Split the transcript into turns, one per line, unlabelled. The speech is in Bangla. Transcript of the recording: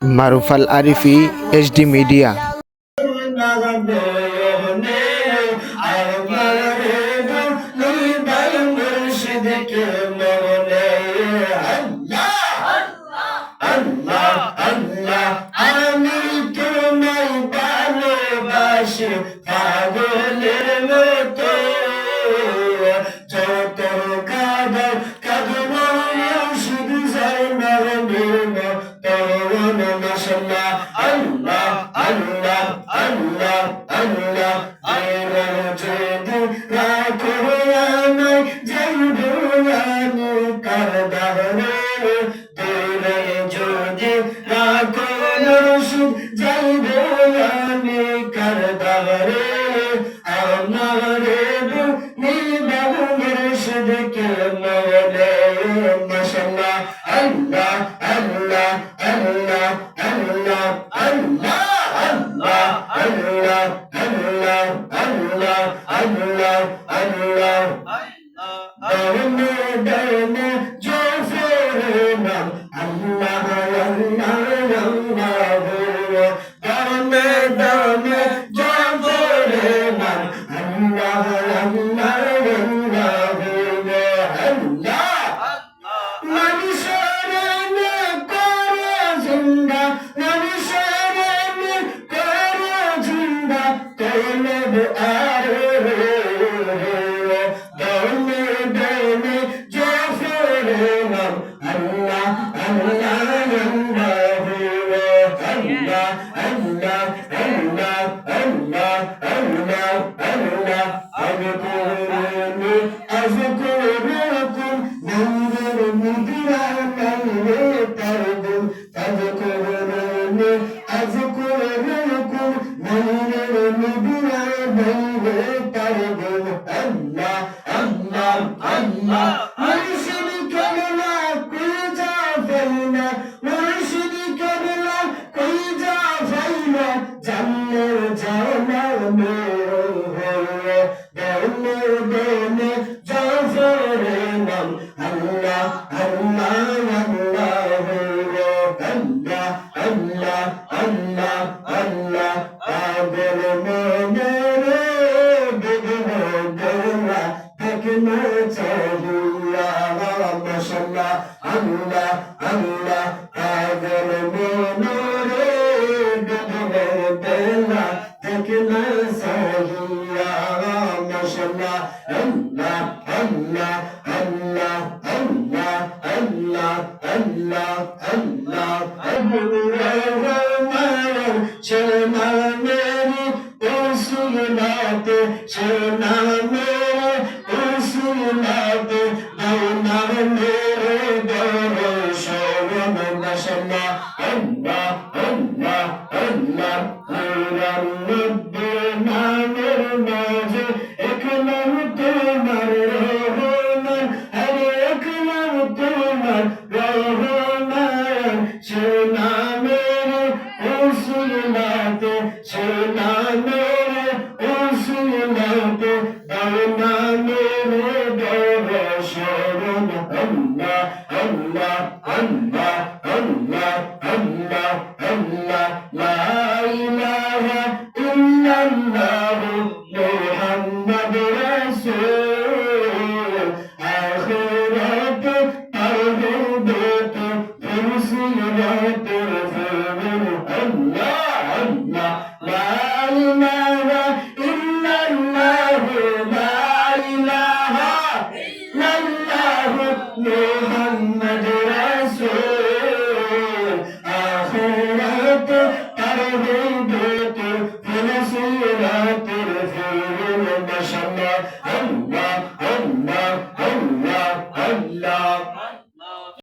মারুফ আল আরিফি এইচডি মিডিয়া।
আমি তোমায় ভালোবাসি পাগলের মতো, যত কাঁদাও কাঁদবো শুধু জানার মতো। মাশাআল্লাহ, আল্লাহ আল্লাহ আল্লাহ আল্লাহ। যদি রাখো আমায় যাইবো আমি কারদারে, দূরে যদি রাখো রশিদ যাইবো আমি কারদারে। আমারে নিবাবো মুর্শিদকে মওলা। মাশাআল্লাহ, আল্লাহ আল্লাহ আল্লাহ আল্লাহ আল্লাহ আল্লাহ আল্লাহ আল্লাহ আল্লাহ আল্লাহ আল্লাহ। দরনে দরনে জোফরে নাম আল্লাহ আল্লাহ আল্লাহ। দরনে দরনে জোফরে নাম আল্লাহ আল্লাহ আল্লাহ। মানুষের করে জিন্দা, মানুষের করে জিন্দা কইলেব আর দৌনে দৌনে জফরে নাম আল্লাহ আল্লাহ আল্লাহ আল্লাহ আল্লাহ আল্লাহ আল্লাহ আল্লাহ। আযকুরুনি আযকুরুকুম নূরুল মুদিরা কাইরে তারদুম। আযকুরুনি আযকুরুকুম নূরুল মুদিরা কাইরে তারদুম। আল্লাহ আল্লাহ আল্লাহ। মুর্শিদ কেবলা কুজা ফাইনা, মুর্শিদ কেবলা কুজা ফাইনা জান্নার জানামে। দৌনে দৌনে জফরে নাম আল্লাহ আল্লাহ আল্লাহ আল্লাহ আল্লাহ আল্লাহ আল্লাহ। পাগল মনে রে বিঘ্ন গোলা দেখনা চাহিয়া। মাশাআল্লাহ, আল্লাহ আল্লাহ। পাগল মনে রে বিঘ্ন গোলা দেখনা চাহিয়া। মাশাআল্লাহ, আল্লাহ আল্লাহ আল্লাহ আল্লাহ আল্লাহ আল্লাহ আল্লাহ। সোনা মেরে রসুলাতে, সোনা মেরে রসুলাতে দৌনা মেরে দরশন। মাশাআল্লাহ, আল্লাহ আল্লাহ আল্লাহ। কুরআন মধ্যে নামের মাঝে এক নাম তোমার রহমান, আরে এক নাম তোমার রহমান। সোনা মেরে রসুলাতে, সোনা মেরে রসুলাতে দৌনা মেরে দরশন। আল্লাহ আল্লাহ আল্লাহ আল্লাহ আল্লাহ আল্লাহ। লা ইলাহা ইল্লাল্লাহ মুহাম্মাদুর রাসূল। আখিরাত তাওহীদ ফুরসিরাত ফুল। আল্লাহ আল্লাহ। লা ইলাহা ইল্লাল্লাহ, লা ইলাহা ইল্লাল্লাহ মুহাম্মাদুর রাসূল। আখিরাত তাওহীদ ফুরসিরাত ফুল। মাশাআল্লাহ, আল্লাহ